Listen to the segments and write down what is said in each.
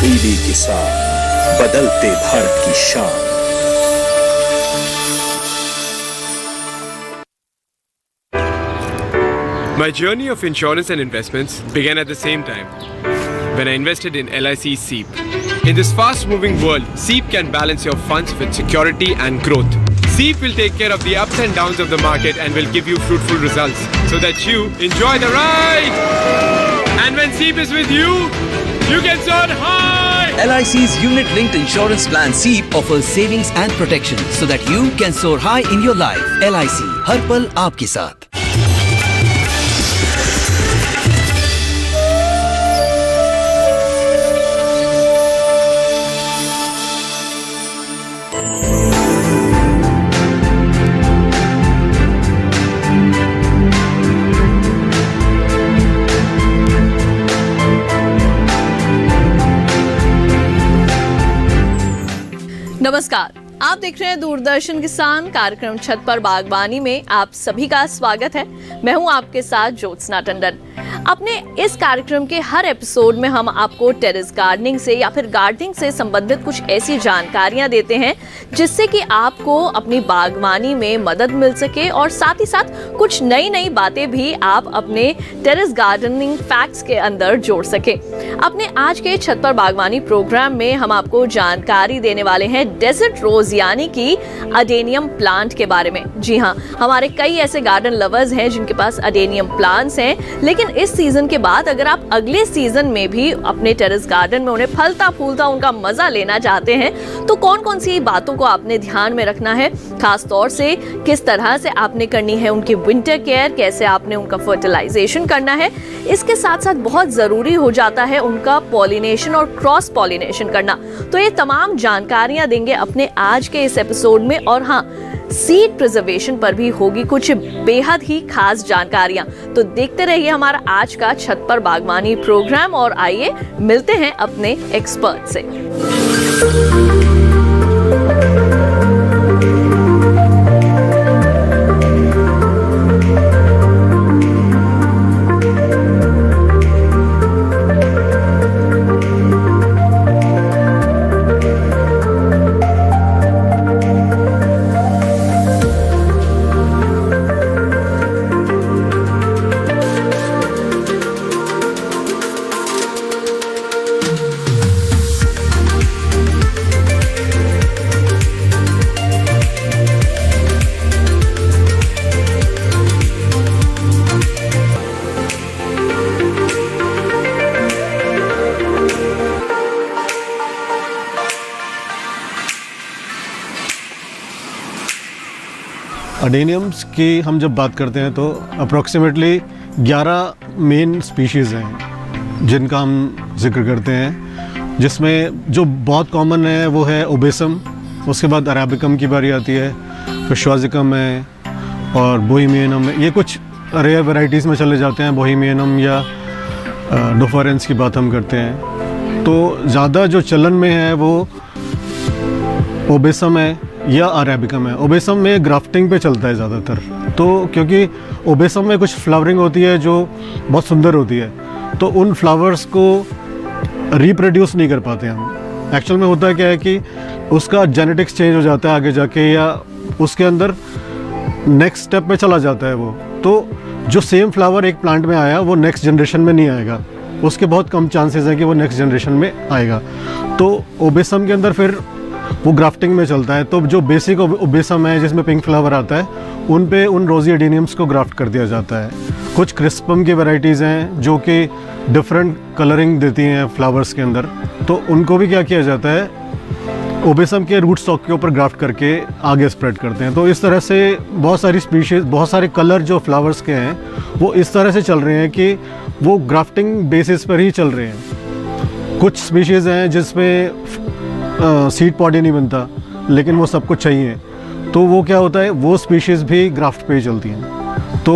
तब्दीली के साथ बदलते भारत की शान। My journey of insurance and investments began at the same time when I invested in LIC SEEP. In this fast-moving world, SEEP can balance your funds with security and growth. SEEP will take care of the ups and downs of the market and will give you fruitful results so that you enjoy the ride. And when SEEP is with you, you can soar high. LIC's unit-linked insurance plan SEEP offers savings and protection so that you can soar high in your life. LIC, हर पल आपके साथ। नमस्कार, आप देख रहे हैं दूरदर्शन किसान कार्यक्रम छत पर बागवानी में आप सभी का स्वागत है। मैं हूं आपके साथ ज्योत्सना टंडन। अपने इस कार्यक्रम के हर एपिसोड में हम आपको टेरेस गार्डनिंग से या फिर गार्डनिंग से संबंधित कुछ ऐसी जानकारियां देते हैं जिससे कि आपको अपनी बागवानी में मदद मिल सके और साथ ही साथ कुछ नई नई बातें भी आप अपने टेरेस गार्डनिंग फैक्ट्स के अंदर जोड़ सके। अपने आज के छत पर बागवानी प्रोग्राम में हम आपको जानकारी देने वाले हैं डेजर्ट रोज यानी कि अडेनियम प्लांट के बारे में। जी हाँ, हमारे कई ऐसे गार्डन लवर्स हैं जिनके पास अडेनियम प्लांट्स हैं, लेकिन इस सीजन के बाद अगर आप अगले सीजन में भी अपने टेरेस गार्डन में उन्हें फलता फूलता उनका मजा लेना चाहते हैं तो कौन कौन सी बातों को आपने ध्यान में रखना है, खास तौर से किस तरह से आपने करनी है उनकी विंटर केयर, कैसे आपने उनका फर्टिलाइजेशन करना है, इसके साथ साथ बहुत जरूरी हो जाता है उनका पॉलिनेशन और क्रॉस पॉलिनेशन करना। तो ये तमाम जानकारियां देंगे अपने आज के इस एपिसोड में। और हाँ, सीड प्रिजर्वेशन पर भी होगी कुछ बेहद ही खास जानकारियां। तो देखते रहिए हमारा आज का छत पर बागवानी प्रोग्राम और आइए मिलते हैं अपने एक्सपर्ट से। अडेनियम्स की हम जब बात करते हैं तो अप्रॉक्सीमेटली 11 मेन स्पीशीज़ हैं जिनका हम जिक्र करते हैं, जिसमें जो बहुत कॉमन है वो है ओबेसम, उसके बाद अरेबिकम की बारी आती है, फिर श्वाजिकम है और बोहेमियनम है। ये कुछ रेयर वैरायटीज़ में चले जाते हैं। बोहेमियनम या डोफरेंस की बात हम करते हैं। तो ज़्यादा जो चलन में है वो ओबेसम है या अरेबिकम है। ओबेसम में ग्राफ्टिंग पे चलता है ज़्यादातर, तो क्योंकि ओबेसम में कुछ फ्लावरिंग होती है जो बहुत सुंदर होती है, तो उन फ्लावर्स को रिप्रोड्यूस नहीं कर पाते हम। एक्चुअल में होता है क्या है कि उसका जेनेटिक्स चेंज हो जाता है आगे जाके, या उसके अंदर नेक्स्ट स्टेप में चला जाता है वो। तो जो सेम फ्लावर एक प्लांट में आया वो नेक्स्ट जनरेशन में नहीं आएगा, उसके बहुत कम चांसेस हैं कि वो नेक्स्ट जनरेशन में आएगा। तो ओबेसम के अंदर फिर वो ग्राफ्टिंग में चलता है। तो जो बेसिक ओबेसम है जिसमें पिंक फ्लावर आता है, उन पे उन रोजी एडेनियम्स को ग्राफ्ट कर दिया जाता है। कुछ क्रिस्पम की वैरायटीज़ हैं जो कि डिफरेंट कलरिंग देती हैं फ्लावर्स के अंदर, तो उनको भी क्या किया जाता है, ओबेसम के रूट स्टॉक के ऊपर ग्राफ्ट करके आगे स्प्रेड करते हैं। तो इस तरह से बहुत सारी स्पीशीज़, बहुत सारे कलर जो फ्लावर्स के हैं वो इस तरह से चल रहे हैं कि वो ग्राफ्टिंग बेसिस पर ही चल रहे हैं। कुछ स्पीशीज़ हैं जिसमें सीड पॉड ही नहीं बनता, लेकिन वो सब कुछ चाहिए, तो वो क्या होता है, वो स्पीशीज़ भी ग्राफ्ट पे ही चलती हैं। तो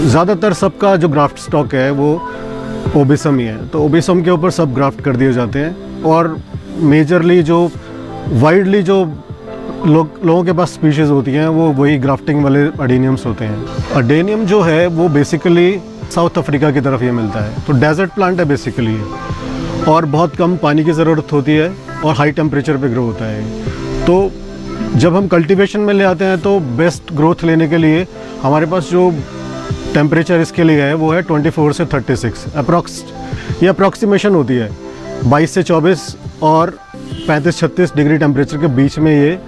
ज़्यादातर सबका जो ग्राफ्ट स्टॉक है वो ओबेसम ही है, तो ओबेसम के ऊपर सब ग्राफ्ट कर दिए जाते हैं। और मेजरली जो वाइडली जो लोगों के पास स्पीशीज़ होती हैं वो वही ग्राफ्टिंग वाले अडेनियम्स होते हैं। अडेनियम जो है वो बेसिकली साउथ अफ्रीका की तरफ ये मिलता है, तो डेजर्ट प्लांट है बेसिकली। और बहुत कम पानी की ज़रूरत होती है और हाई टेम्परेचर पे ग्रो होता है। तो जब हम कल्टीवेशन में ले आते हैं तो बेस्ट ग्रोथ लेने के लिए हमारे पास जो टेम्परेचर इसके लिए है वो है 24 से 36 अप्रॉक्स, ये अप्रॉक्सीमेशन होती है। 22 से 24 और 35-36 डिग्री टेम्परेचर के बीच में ये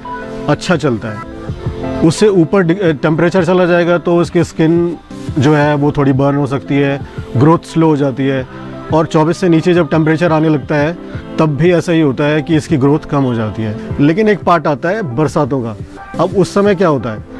अच्छा चलता है। उससे ऊपर टेम्परेचर चला जाएगा तो उसकी स्किन जो है वो थोड़ी बर्न हो सकती है, ग्रोथ स्लो हो जाती है। और 24 से नीचे जब टेम्परेचर आने लगता है तब भी ऐसा ही होता है कि इसकी ग्रोथ कम हो जाती है। लेकिन एक पार्ट आता है बरसातों का। अब उस समय क्या होता है,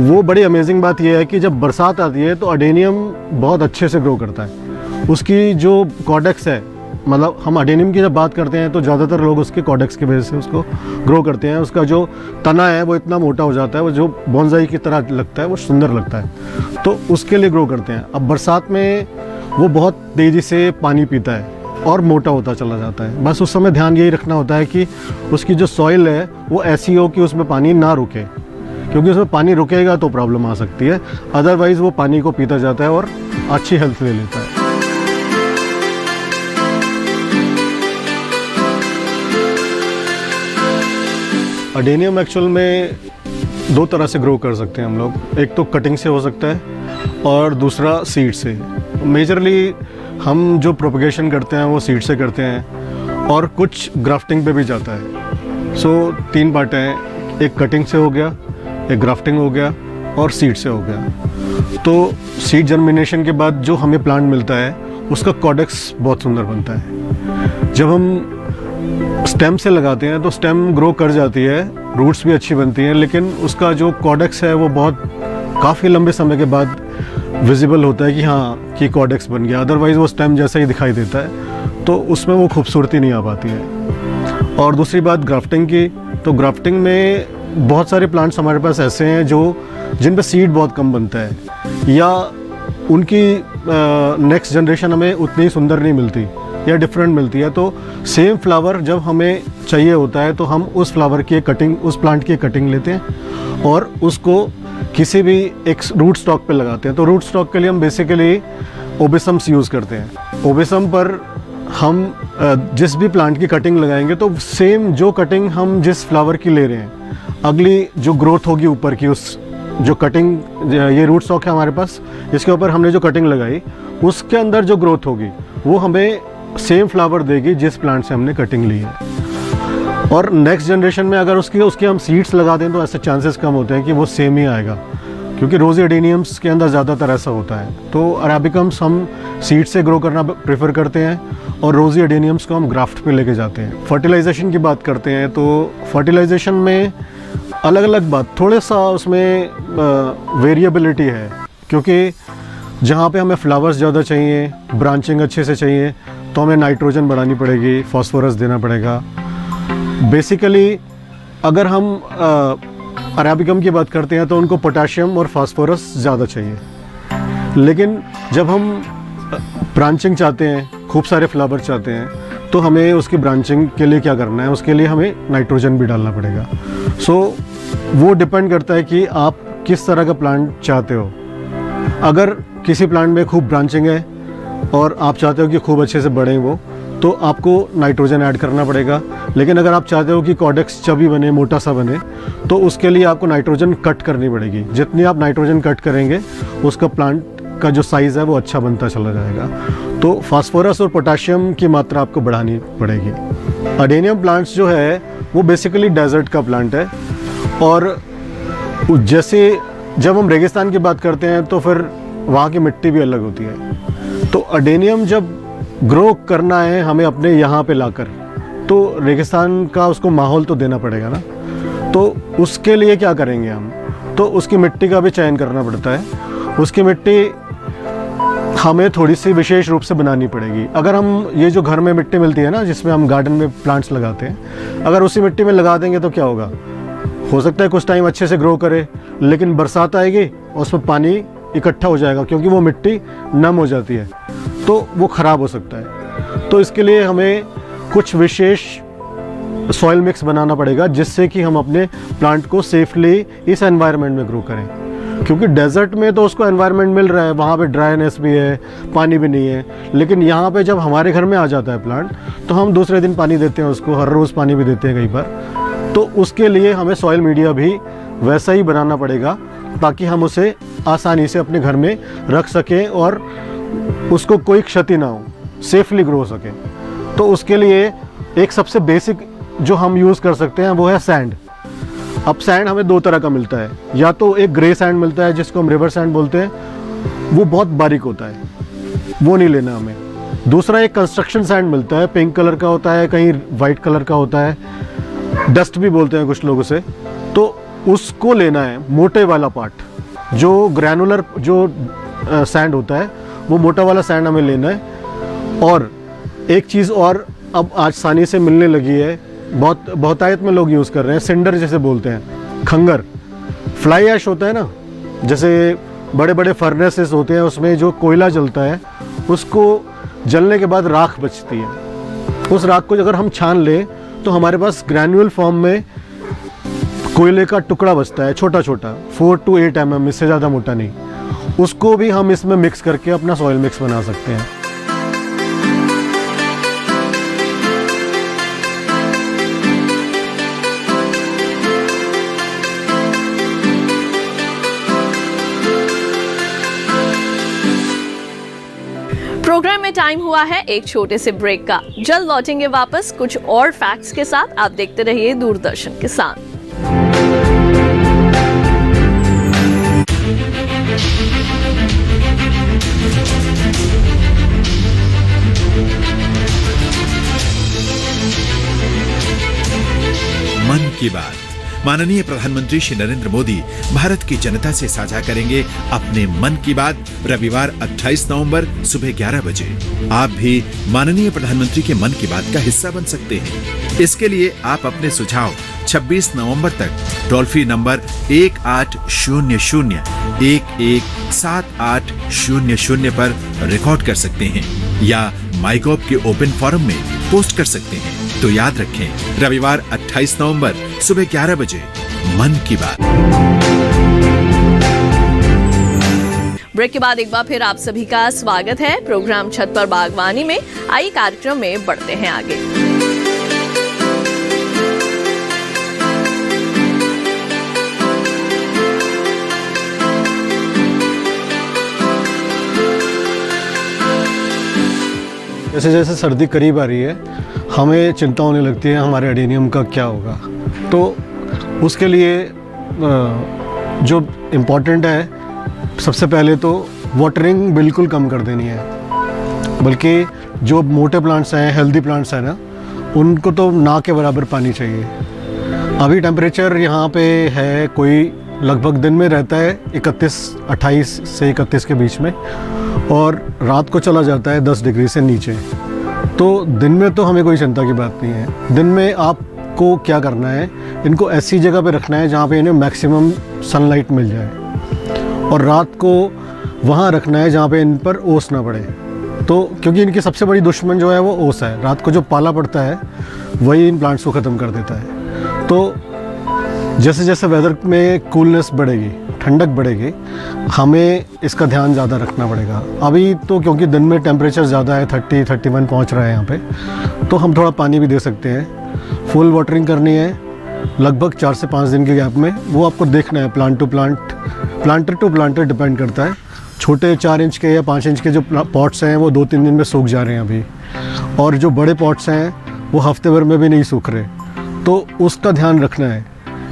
वो बड़ी अमेजिंग बात यह है कि जब बरसात आती है तो अडेनियम बहुत अच्छे से ग्रो करता है। उसकी जो कॉडेक्स है, मतलब हम अडेनियम की जब बात करते हैं तो ज़्यादातर लोग उसके कॉडेक्स की वजह से उसको ग्रो करते हैं। उसका जो तना है वो इतना मोटा हो जाता है, वो जो बोनसाई की तरह लगता है, वो सुंदर लगता है, तो उसके लिए ग्रो करते हैं। अब बरसात में वो बहुत तेज़ी से पानी पीता है और मोटा होता चला जाता है। बस उस समय ध्यान यही रखना होता है कि उसकी जो सॉइल है वो ऐसी हो कि उसमें पानी ना रुके, क्योंकि उसमें पानी रुकेगा तो प्रॉब्लम आ सकती है। अदरवाइज़ वो पानी को पीता जाता है और अच्छी हेल्थ ले लेता है। अडेनियम एक्चुअल में दो तरह से ग्रो कर सकते हैं हम लोग। एक तो कटिंग से हो सकता है और दूसरा सीड से। मेजरली हम जो प्रोपगेशन करते हैं वो सीड से करते हैं और कुछ ग्राफ्टिंग पे भी जाता है। सो 3 पार्ट हैं, एक कटिंग से हो गया, एक ग्राफ्टिंग हो गया और सीड से हो गया। तो सीड जर्मिनेशन के बाद जो हमें प्लांट मिलता है उसका कॉडेक्स बहुत सुंदर बनता है। जब हम स्टेम से लगाते हैं तो स्टेम ग्रो कर जाती है, रूट्स भी अच्छी बनती हैं, लेकिन उसका जो कॉडेक्स है वो बहुत काफ़ी लंबे समय के बाद विजिबल होता है कि हाँ कि कॉडेक्स बन गया। अदरवाइज़ वो स्टेम जैसा ही दिखाई देता है, तो उसमें वो खूबसूरती नहीं आ पाती है। और दूसरी बात ग्राफ्टिंग की, तो ग्राफ्टिंग में बहुत सारे प्लांट्स हमारे पास ऐसे हैं जिन पे सीड बहुत कम बनता है या उनकी नेक्स्ट जनरेशन हमें उतनी सुंदर नहीं मिलती या डिफरेंट मिलती है। तो सेम फ्लावर जब हमें चाहिए होता है तो हम उस फ्लावर की कटिंग, उस प्लांट की कटिंग लेते हैं और उसको किसी भी एक रूट स्टॉक पे लगाते हैं। तो रूट स्टॉक के लिए हम बेसिकली ओबेसम्स यूज़ करते हैं। ओबेसम पर हम जिस भी प्लांट की कटिंग लगाएंगे तो सेम जो कटिंग हम जिस फ्लावर की ले रहे हैं, अगली जो ग्रोथ होगी ऊपर की, उस जो कटिंग, ये रूट स्टॉक है हमारे पास, इसके ऊपर हमने जो कटिंग लगाई उसके अंदर जो ग्रोथ होगी वो हमें सेम फ्लावर देगी जिस प्लांट से हमने कटिंग ली है। और नेक्स्ट जनरेशन में अगर उसके हम सीड्स लगा दें तो ऐसे चांसेस कम होते हैं कि वो सेम ही आएगा, क्योंकि रोज़ी अडेनियम्स के अंदर ज़्यादातर ऐसा होता है। तो अरेबिकम्स हम सीड से ग्रो करना प्रेफर करते हैं और रोज़ी अडेनियम्स को हम ग्राफ्ट पे लेके जाते हैं। फर्टिलाइजेशन की बात करते हैं तो फर्टिलाइजेशन में अलग अलग बात, थोड़ा सा उसमें वेरिएबिलिटी है, क्योंकि जहाँ पे हमें फ्लावर्स ज़्यादा चाहिए, ब्रांचिंग अच्छे से चाहिए, तो हमें नाइट्रोजन बढ़ानी पड़ेगी, फास्फोरस देना पड़ेगा। बेसिकली अगर हम अरेबिकम की बात करते हैं तो उनको पोटाशियम और फास्फोरस ज़्यादा चाहिए। लेकिन जब हम ब्रांचिंग चाहते हैं, खूब सारे फ्लावर चाहते हैं, तो हमें उसकी ब्रांचिंग के लिए क्या करना है, उसके लिए हमें नाइट्रोजन भी डालना पड़ेगा। सो वो डिपेंड करता है कि आप किस तरह का प्लांट चाहते हो। अगर किसी प्लांट में खूब ब्रांचिंग है और आप चाहते हो कि खूब अच्छे से बढ़ें वो, तो आपको नाइट्रोजन ऐड करना पड़ेगा। लेकिन अगर आप चाहते हो कि कॉडेक्स चबी बने, मोटा सा बने, तो उसके लिए आपको नाइट्रोजन कट करनी पड़ेगी। जितनी आप नाइट्रोजन कट करेंगे उसका प्लांट का जो साइज़ है वो अच्छा बनता चला जाएगा। तो फास्फोरस और पोटाशियम की मात्रा आपको बढ़ानी पड़ेगी। अडेनियम प्लांट्स जो है वो बेसिकली डेजर्ट का प्लांट है, और जैसे जब हम रेगिस्तान की बात करते हैं तो फिर वहाँ की मिट्टी भी अलग होती है। तो अडेनियम जब ग्रो करना है हमें अपने यहाँ पे लाकर, तो रेगिस्तान का उसको माहौल तो देना पड़ेगा ना। तो उसके लिए क्या करेंगे हम, तो उसकी मिट्टी का भी चयन करना पड़ता है। उसकी मिट्टी हमें थोड़ी सी विशेष रूप से बनानी पड़ेगी। अगर हम ये जो घर में मिट्टी मिलती है ना, जिसमें हम गार्डन में प्लांट्स लगाते हैं, अगर उसी मिट्टी में लगा देंगे तो क्या होगा, हो सकता है कुछ टाइम अच्छे से ग्रो करे, लेकिन बरसात आएगी और उसमें पानी इकट्ठा हो जाएगा, क्योंकि वो मिट्टी नम हो जाती है, तो वो ख़राब हो सकता है। तो इसके लिए हमें कुछ विशेष सॉइल मिक्स बनाना पड़ेगा, जिससे कि हम अपने प्लांट को सेफली इस एनवायरनमेंट में ग्रो करें। क्योंकि डेजर्ट में तो उसको एनवायरनमेंट मिल रहा है, वहाँ पे ड्राईनेस भी है, पानी भी नहीं है। लेकिन यहाँ पे जब हमारे घर में आ जाता है प्लांट, तो हम दूसरे दिन पानी देते हैं उसको, हर रोज़ पानी भी देते हैं कई बार। तो उसके लिए हमें सॉइल मीडिया भी वैसा ही बनाना पड़ेगा, ताकि हम उसे आसानी से अपने घर में रख सकें और उसको कोई क्षति ना हो, सेफली ग्रो हो सके। तो उसके लिए एक सबसे बेसिक जो हम यूज़ कर सकते हैं वो है सैंड। अब सैंड हमें दो तरह का मिलता है, या तो एक ग्रे सैंड मिलता है जिसको हम रिवर सैंड बोलते हैं, वो बहुत बारीक होता है, वो नहीं लेना हमें। दूसरा एक कंस्ट्रक्शन सैंड मिलता है, पिंक कलर का होता है, कहीं वाइट कलर का होता है, डस्ट भी बोलते हैं कुछ लोग उसे। तो उसको लेना है, मोटे वाला पार्ट। जो ग्रैनुलर जो सैंड होता है वो मोटा वाला सैंड हमें लेना है। और एक चीज़ और अब आसानी से मिलने लगी है, बहुतायत में लोग यूज़ कर रहे हैं, सिंडर जैसे बोलते हैं, खंगर। फ्लाई ऐश होता है ना, जैसे बड़े बड़े फर्नेसेस होते हैं, उसमें जो कोयला जलता है उसको जलने के बाद राख बचती है। उस राख को अगर हम छान लें तो हमारे पास ग्रैन्युअल फॉर्म में कोयले का टुकड़ा बचता है, छोटा छोटा 4 to 8 mm, इससे ज़्यादा मोटा नहीं। उसको भी हम इसमें मिक्स करके अपना सॉइल मिक्स बना सकते हैं। प्रोग्राम में टाइम हुआ है एक छोटे से ब्रेक का। जल्द लौटेंगे वापस कुछ और फैक्ट्स के साथ। आप देखते रहिए दूरदर्शन किसान। मन की बात। माननीय प्रधानमंत्री श्री नरेंद्र मोदी भारत की जनता से साझा करेंगे अपने मन की बात रविवार 28 नवंबर सुबह 11 बजे। आप भी माननीय प्रधानमंत्री के मन की बात का हिस्सा बन सकते हैं। इसके लिए आप अपने सुझाव 26 नवंबर तक टोल फ्री नंबर 1800-117800 पर रिकॉर्ड कर सकते हैं या माईगॉव के ओपन फोरम में पोस्ट कर सकते हैं। तो याद रखें, रविवार 28 नवंबर सुबह 11 बजे मन की बात। ब्रेक के बाद एक बार फिर आप सभी का स्वागत है प्रोग्राम छत पर बागवानी में। आइए कार्यक्रम में बढ़ते हैं आगे। जैसे जैसे सर्दी करीब आ रही है, हमें चिंता होने लगती है हमारे एडेनियम का क्या होगा। तो उसके लिए जो इम्पोर्टेंट है, सबसे पहले तो वाटरिंग बिल्कुल कम कर देनी है। बल्कि जो मोटे प्लांट्स हैं, हेल्दी प्लांट्स हैं ना, उनको तो ना के बराबर पानी चाहिए। अभी टेम्परेचर यहाँ पे है कोई लगभग दिन में रहता है 28 से 31 के बीच में, और रात को चला जाता है 10 डिग्री से नीचे। तो दिन में तो हमें कोई चिंता की बात नहीं है। दिन में आपको क्या करना है, इनको ऐसी जगह पे रखना है जहाँ पे इन्हें मैक्सिमम सनलाइट मिल जाए, और रात को वहाँ रखना है जहाँ पे इन पर ओस ना पड़े। तो क्योंकि इनकी सबसे बड़ी दुश्मन जो है वो ओस है। रात को जो पाला पड़ता है वही इन प्लांट्स को ख़त्म कर देता है। तो जैसे जैसे वेदर में कूलनेस बढ़ेगी, ठंडक बढ़ेगी, हमें इसका ध्यान ज़्यादा रखना पड़ेगा। अभी तो क्योंकि दिन में टेम्परेचर ज़्यादा है, 30-31 पहुंच रहा है यहाँ पे, तो हम थोड़ा पानी भी दे सकते हैं। फुल वाटरिंग करनी है लगभग 4 से 5 दिन के गैप में। वो आपको देखना है, plant to plant, planter to planter depend करता है। छोटे 4 इंच के या 5 इंच के जो पॉट्स हैं वो 2-3 दिन में सूख जा रहे हैं अभी, और जो बड़े पॉट्स हैं वो हफ्ते भर में भी नहीं सूख रहे। तो उसका ध्यान रखना है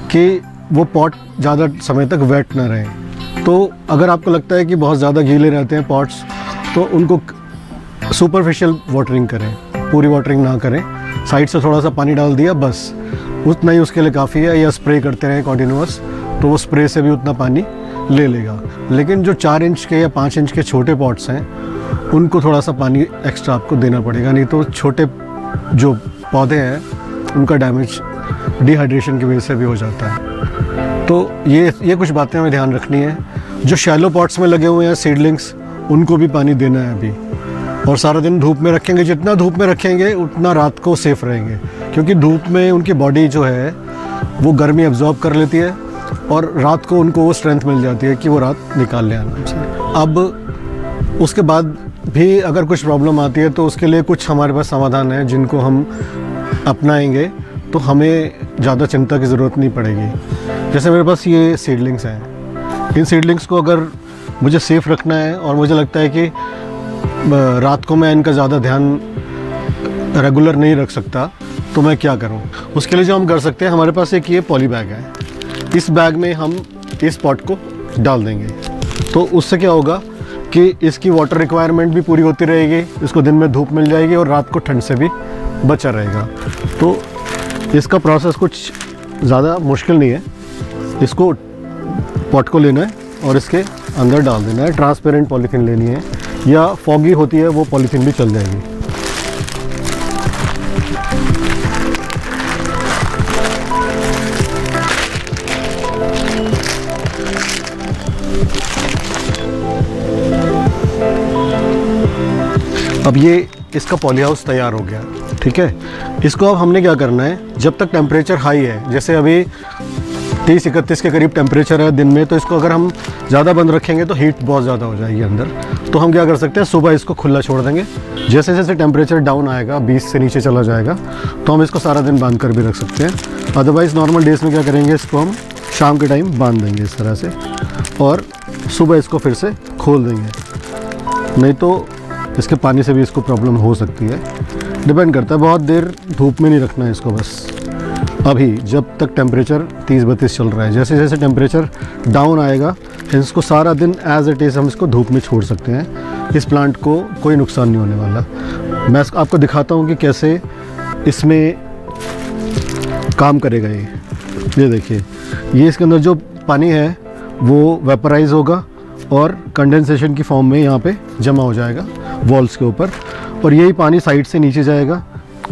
कि वो पॉट ज़्यादा समय तक वेट ना रहे। तो अगर आपको लगता है कि बहुत ज़्यादा गीले रहते हैं पॉट्स, तो उनको सुपरफिशियल वाटरिंग करें, पूरी वाटरिंग ना करें। साइड से थोड़ा सा पानी डाल दिया, बस उतना ही उसके लिए काफ़ी है। या स्प्रे करते रहें कॉन्टिन्यूअस, तो वो स्प्रे से भी उतना पानी ले लेगा। लेकिन जो 4 इंच के या 5 इंच के छोटे पॉट्स हैं, उनको थोड़ा सा पानी एक्स्ट्रा आपको देना पड़ेगा, नहीं तो छोटे जो पौधे हैं उनका डैमेज डिहाइड्रेशन की वजह से भी हो जाता है। तो ये कुछ बातें हमें ध्यान रखनी है। जो शैलो पॉट्स में लगे हुए हैं सीडलिंग्स, उनको भी पानी देना है अभी। और सारा दिन धूप में रखेंगे, जितना धूप में रखेंगे उतना रात को सेफ रहेंगे, क्योंकि धूप में उनकी बॉडी जो है वो गर्मी एब्जॉर्ब कर लेती है और रात को उनको वो स्ट्रेंथ मिल जाती है कि वो रात निकाल ले आराम से। अब उसके बाद भी अगर कुछ प्रॉब्लम आती है तो उसके लिए कुछ हमारे पास समाधान है जिनको हम अपनाएंगे तो हमें ज़्यादा चिंता की ज़रूरत नहीं पड़ेगी। जैसे मेरे पास ये सीडलिंग्स हैं, इन सीडलिंग्स को अगर मुझे सेफ़ रखना है और मुझे लगता है कि रात को मैं इनका ज़्यादा ध्यान रेगुलर नहीं रख सकता तो मैं क्या करूं? उसके लिए जो हम कर सकते हैं, हमारे पास एक ये पॉली बैग है, इस बैग में हम इस पॉट को डाल देंगे। तो उससे क्या होगा कि इसकी वाटर रिक्वायरमेंट भी पूरी होती रहेगी, इसको दिन में धूप मिल जाएगी और रात को ठंड से भी बचा रहेगा। तो इसका प्रोसेस कुछ ज़्यादा मुश्किल नहीं है। इसको पॉट को लेना है और इसके अंदर डाल देना है। ट्रांसपेरेंट पॉलीथीन लेनी है या फॉगी होती है वो पॉलीथीन भी चल जाएगी। अब ये इसका पॉली हाउस तैयार हो गया, ठीक है। इसको अब हमने क्या करना है, जब तक टेम्परेचर हाई है, जैसे अभी 30-31 के करीब टेम्परेचर है दिन में, तो इसको अगर हम ज़्यादा बंद रखेंगे तो हीट बहुत ज़्यादा हो जाएगी अंदर। तो हम क्या कर सकते हैं, सुबह इसको खुला छोड़ देंगे। जैसे जैसे टेम्परेचर डाउन आएगा, 20 से नीचे चला जाएगा, तो हम इसको सारा दिन बांध कर भी रख सकते हैं। अदरवाइज़ नॉर्मल डेज़ में क्या करेंगे, इसको हम शाम के टाइम बांध देंगे इस तरह से और सुबह इसको फिर से खोल देंगे। नहीं तो इसके पानी से भी इसको प्रॉब्लम हो सकती है, डिपेंड करता है। बहुत देर धूप में नहीं रखना है इसको। बस अभी जब तक टेम्परेचर 30-32 चल रहा है, जैसे जैसे टेम्परेचर डाउन आएगा इसको सारा दिन एज इट इज़ हम इसको धूप में छोड़ सकते हैं। इस प्लांट को कोई नुकसान नहीं होने वाला। मैं आपको दिखाता हूँ कि कैसे इसमें काम करेगा ये देखिए, ये इसके अंदर जो पानी है वो वेपराइज होगा और कंडेंसेशन की फॉर्म में यहाँ पे जमा हो जाएगा वॉल्स के ऊपर, और यही पानी साइड से नीचे जाएगा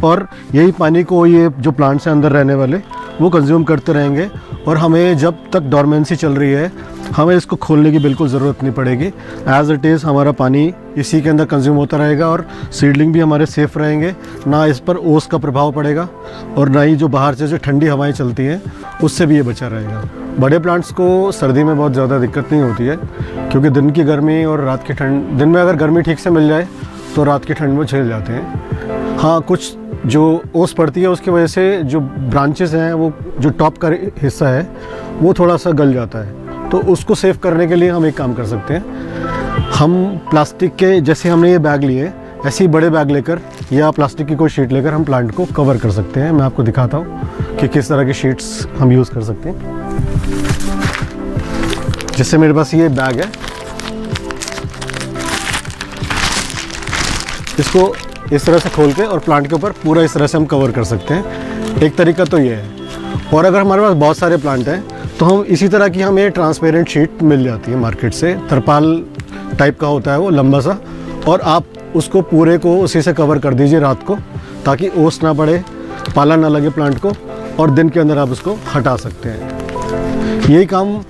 और यही पानी को ये जो प्लांट्स हैं अंदर रहने वाले वो कंज्यूम करते रहेंगे। और हमें जब तक डॉर्मेंसी चल रही है हमें इसको खोलने की बिल्कुल ज़रूरत नहीं पड़ेगी। एज़ इट इज़ हमारा पानी इसी के अंदर कंज्यूम होता रहेगा और सीडलिंग भी हमारे सेफ़ रहेंगे, ना इस पर ओस का प्रभाव पड़ेगा और ना ही जो बाहर से जो ठंडी हवाएं चलती हैं उससे भी ये बचा रहेगा। बड़े प्लांट्स को सर्दी में बहुत ज़्यादा दिक्कत नहीं होती है क्योंकि दिन की गर्मी और रात की ठंड, दिन में अगर गर्मी ठीक से मिल जाए तो रात की ठंड में झेल जाते हैं। हाँ, कुछ जो ओस पड़ती है उसकी वजह से जो ब्रांचेस हैं, वो जो टॉप का हिस्सा है वो थोड़ा सा गल जाता है, तो उसको सेव करने के लिए हम एक काम कर सकते हैं। हम प्लास्टिक के, जैसे हमने ये बैग लिए, ऐसे ही बड़े बैग लेकर या प्लास्टिक की कोई शीट लेकर हम प्लांट को कवर कर सकते हैं। मैं आपको दिखाता हूँ कि किस तरह की शीट्स हम यूज़ कर सकते हैं। जैसे मेरे पास ये बैग है, इसको इस तरह से खोल के और प्लांट के ऊपर पूरा इस तरह से हम कवर कर सकते हैं। एक तरीका तो ये है। और अगर हमारे पास बहुत सारे प्लांट हैं तो हम इसी तरह की हमें ट्रांसपेरेंट शीट मिल जाती है मार्केट से, तरपाल टाइप का होता है वो लंबा सा, और आप उसको पूरे को उसी से कवर कर दीजिए रात को, ताकि ओस ना पड़े, पाला ना लगे प्लांट को, और दिन के अंदर आप उसको हटा सकते हैं। यही काम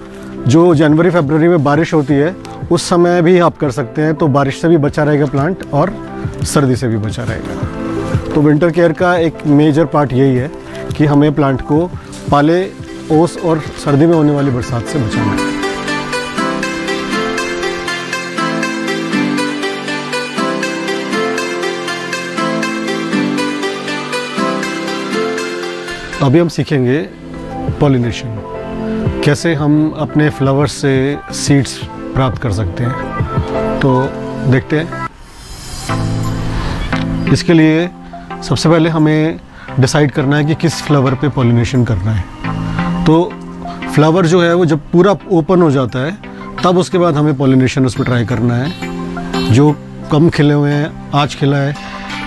जो जनवरी-फरवरी में बारिश होती है उस समय भी आप कर सकते हैं, तो बारिश से भी बचा रहेगा प्लांट और सर्दी से भी बचा रहेगा। तो विंटर केयर का एक मेजर पार्ट यही है कि हमें प्लांट को पाले, ओस और सर्दी में होने वाली बरसात से बचाना है। अभी हम सीखेंगे पॉलिनेशन, कैसे हम अपने फ्लावर्स से सीड्स प्राप्त कर सकते हैं। तो देखते हैं। इसके लिए सबसे पहले हमें डिसाइड करना है कि किस फ्लावर पे पॉलिनेशन करना है। तो फ्लावर जो है वो जब पूरा ओपन हो जाता है तब उसके बाद हमें पॉलिनेशन उस पर ट्राई करना है। जो कम खिले हुए हैं, आज खिला है,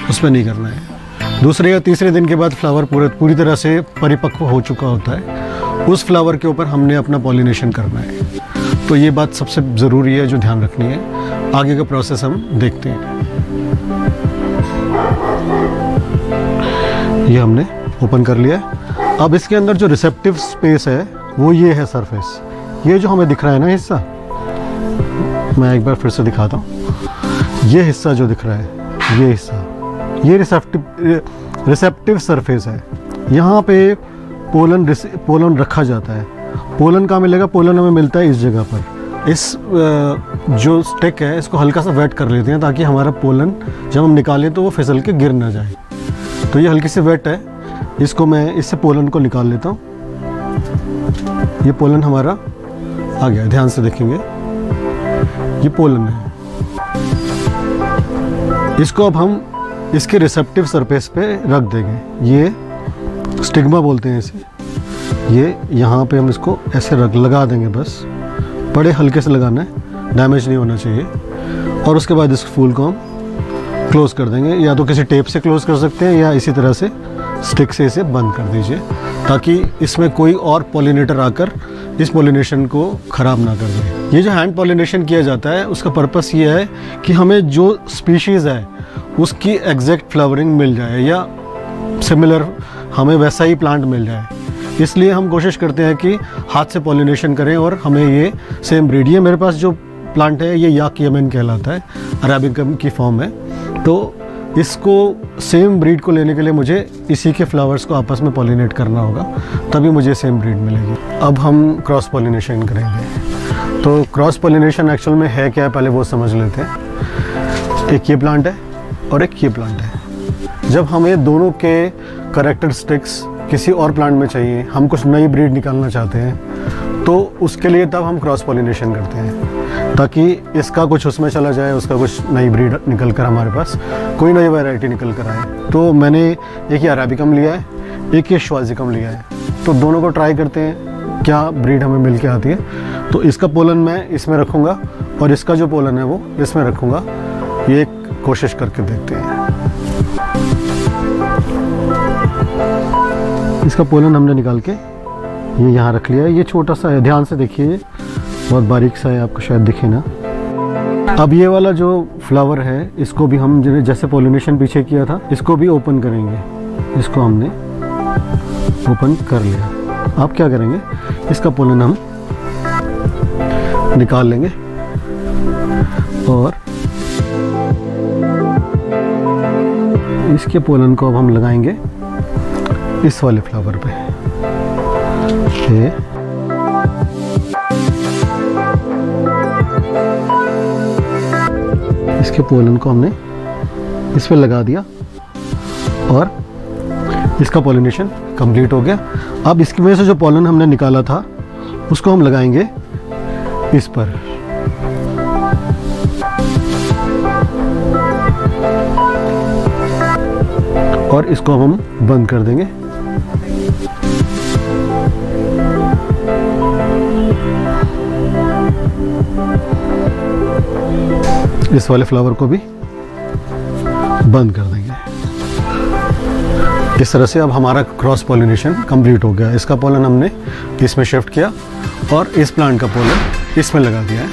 उस पर नहीं करना है। दूसरे या तीसरे दिन के बाद फ्लावर पूरी तरह से परिपक्व हो चुका होता है, उस फ्लावर के ऊपर हमने अपना पॉलिनेशन करना है। तो ये बात सबसे ज़रूरी है जो ध्यान रखनी है। आगे का प्रोसेस हम देखते हैं। ये हमने ओपन कर लिया है। अब इसके अंदर जो रिसेप्टिव स्पेस है वो ये है सरफेस, ये जो हमें दिख रहा है ना हिस्सा, मैं एक बार फिर से दिखाता हूँ। ये हिस्सा जो दिख रहा है, ये हिस्सा, ये रिसेप्टिव सरफेस है। यहाँ पे पोलन रखा जाता है। पोलन कहाँ मिलेगा? पोलन हमें मिलता है इस जगह पर। इस जो स्टिक है इसको हल्का सा वेट कर लेते हैं ताकि हमारा पोलन जब हम निकालें तो वो फिसल के गिर ना जाए। तो ये हल्की सी वेट है, इसको मैं इससे पोलन को निकाल लेता हूँ। ये पोलन हमारा आ गया, ध्यान से देखेंगे ये पोलन है। इसको अब हम इसके रिसेप्टिव सरफेस पे रख देंगे। ये स्टिग्मा बोलते हैं इसे। ये यहाँ पे हम इसको ऐसे लगा देंगे, बस बड़े हल्के से लगाना है, डैमेज नहीं होना चाहिए। और उसके बाद इस फूल को हम क्लोज़ कर देंगे, या तो किसी टेप से क्लोज़ कर सकते हैं या इसी तरह से स्टिक से इसे बंद कर दीजिए ताकि इसमें कोई और पॉलिनेटर आकर इस पॉलिनेशन को ख़राब ना कर दे। ये जो हैंड पॉलिनेशन किया जाता है उसका पर्पस ये है कि हमें जो स्पीशीज़ है उसकी एग्जैक्ट फ्लावरिंग मिल जाए या सिमिलर हमें वैसा ही प्लांट मिल जाए। इसलिए हम कोशिश करते हैं कि हाथ से पॉलिनेशन करें और हमें ये सेम ब्रीड, ये मेरे पास जो प्लांट है ये याक यमन कहलाता है, अरेबिकम की फॉर्म है। तो इसको सेम ब्रीड को लेने के लिए मुझे इसी के फ्लावर्स को आपस में पॉलिनेट करना होगा, तभी मुझे सेम ब्रीड मिलेगी। अब हम क्रॉस पॉलिनेशन करेंगे। तो क्रॉस पॉलिनेशन एक्चुअल में है क्या है पहले वो समझ लेते हैं। एक ये प्लांट है और एक ये प्लांट है। जब हमें दोनों के कैरेक्टरिस्टिक्स किसी और प्लांट में चाहिए, हम कुछ नई ब्रीड निकालना चाहते हैं, तो उसके लिए तब हम क्रॉस पॉलिनेशन करते हैं ताकि इसका कुछ उसमें चला जाए, उसका कुछ नई ब्रीड निकल कर हमारे पास कोई नई वैरायटी निकल कर आए। तो मैंने एक ये अरेबिकम लिया है, एक ये श्वाजिकम लिया है। तो दोनों को ट्राई करते हैं क्या ब्रीड हमें मिल के आती है। तो इसका पोलन मैं इसमें रखूँगा और इसका जो पोलन है वो इसमें रखूँगा। ये एक कोशिश करके देखते हैं। इसका पोलन हमने निकाल के ये यहाँ रख लिया है। ये छोटा सा है, ध्यान से देखिए, ये बहुत बारीक सा है, आपको शायद दिखे ना। अब ये वाला जो फ्लावर है इसको भी हम जैसे पॉलिनेशन पीछे किया था इसको भी ओपन करेंगे। इसको हमने ओपन कर लिया। अब क्या करेंगे, इसका पोलन हम निकाल लेंगे और इसके पोलन को अब हम लगाएंगे इस वाले फ्लावर पे। ये इसके पोलन को हमने इस पे लगा दिया और इसका पॉलिनेशन कंप्लीट हो गया। अब इसकी वजह से जो पोलन हमने निकाला था उसको हम लगाएंगे इस पर। और इसको हम बंद कर देंगे। इस वाले फ्लावर को भी बंद कर देंगे। इस तरह से अब हमारा क्रॉस पॉलिनेशन कंप्लीट हो गया। इसका पोलन हमने इसमें शिफ्ट किया और इस प्लांट का पोलन इसमें लगा दिया है।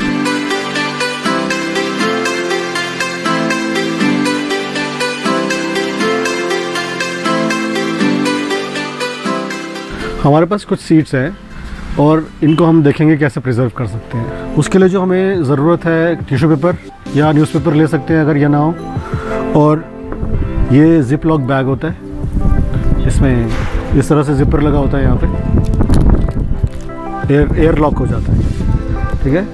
हमारे पास कुछ सीड्स हैं और इनको हम देखेंगे कैसे प्रिजर्व कर सकते हैं। उसके लिए जो हमें ज़रूरत है टिश्यू पेपर या न्यूज़पेपर ले सकते हैं अगर ये ना हो। और ये जिप लॉक बैग होता है, इसमें इस तरह से जिपर लगा होता है, यहाँ पे एयर लॉक हो जाता है, ठीक है।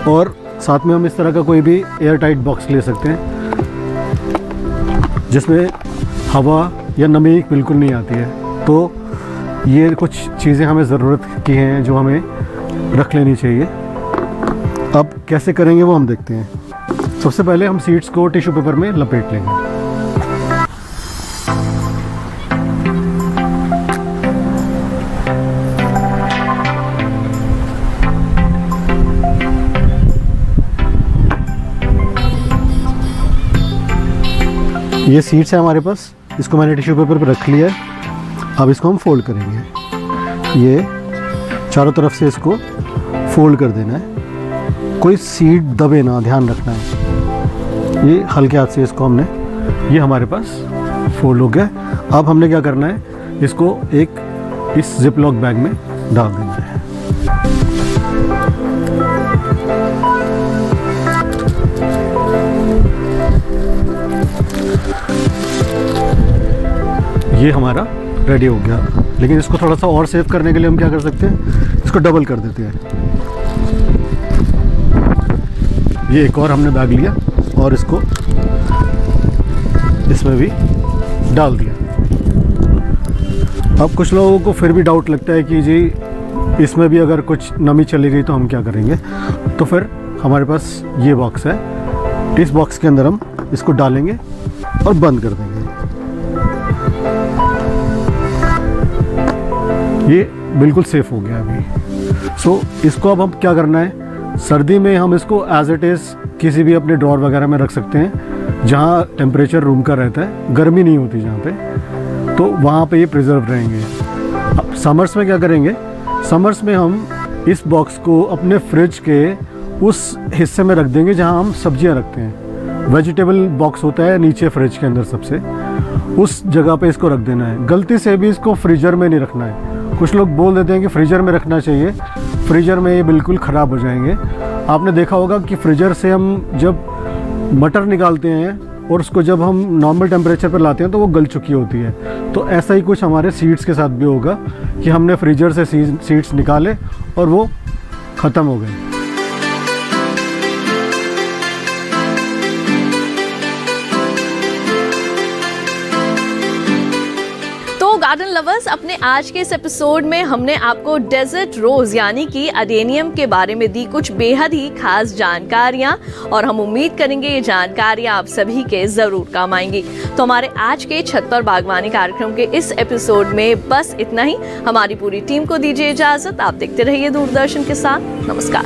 और साथ में हम इस तरह का कोई भी एयर टाइट बॉक्स ले सकते हैं जिसमें हवा या नमी बिल्कुल नहीं आती है। तो ये कुछ चीज़ें हमें ज़रूरत की हैं जो हमें रख लेनी चाहिए। अब कैसे करेंगे वो हम देखते हैं। सबसे पहले हम सीड्स को टिश्यू पेपर में लपेट लेंगे। ये सीड्स है हमारे पास, इसको मैंने टिश्यू पेपर पर रख लिया है। अब इसको हम फोल्ड करेंगे। ये चारों तरफ से इसको फोल्ड कर देना है, कोई सीड दबे ना, ध्यान रखना है। ये हल्के हाथ से इसको हमने, ये हमारे पास फोल्ड हो गया। अब हमने क्या करना है, इसको एक इस जिप लॉक बैग में डाल देना है। ये हमारा रेडी हो गया लेकिन इसको थोड़ा सा और सेव करने के लिए हम क्या कर सकते हैं, इसको डबल कर देते हैं। ये एक और हमने बैग लिया और इसको इसमें भी डाल दिया। अब कुछ लोगों को फिर भी डाउट लगता है कि जी इसमें भी अगर कुछ नमी चली गई तो हम क्या करेंगे, तो फिर हमारे पास ये बॉक्स है, इस बॉक्स के अंदर हम इसको डालेंगे और बंद कर देंगे। ये बिल्कुल सेफ हो गया अभी। सो इसको अब हम क्या करना है, सर्दी में हम इसको एज इट इज़ किसी भी अपने ड्रॉर वगैरह में रख सकते हैं जहाँ टेम्परेचर रूम का रहता है, गर्मी नहीं होती जहाँ पे, तो वहाँ पे ये प्रिजर्व रहेंगे। अब समर्स में क्या करेंगे, समर्स में हम इस बॉक्स को अपने फ्रिज के उस हिस्से में रख देंगे जहाँ हम सब्जियाँ रखते हैं। वेजिटेबल बॉक्स होता है नीचे फ्रिज के अंदर सबसे, उस जगह पे इसको रख देना है। गलती से भी इसको फ्रीजर में नहीं रखना है। कुछ लोग बोल देते हैं कि फ्रीजर में रखना चाहिए, फ्रीजर में ये बिल्कुल ख़राब हो जाएंगे। आपने देखा होगा कि फ्रीजर से हम जब मटर निकालते हैं और उसको जब हम नॉर्मल टेम्परेचर पर लाते हैं तो वो गल चुकी होती है। तो ऐसा ही कुछ हमारे सीड्स के साथ भी होगा कि हमने फ्रीजर से सीड्स निकाले और वो ख़त्म हो गए। गार्डन लवर्स, अपने आज के इस एपिसोड में हमने आपको डेजर्ट रोज यानी कि अडेनियम के बारे में दी कुछ बेहद ही खास जानकारियां, और हम उम्मीद करेंगे ये जानकारियां आप सभी के जरूर काम आएंगी। तो हमारे आज के छत पर बागवानी कार्यक्रम के इस एपिसोड में बस इतना ही। हमारी पूरी टीम को दीजिए इजाजत। आप देखते रहिए दूरदर्शन के साथ। नमस्कार।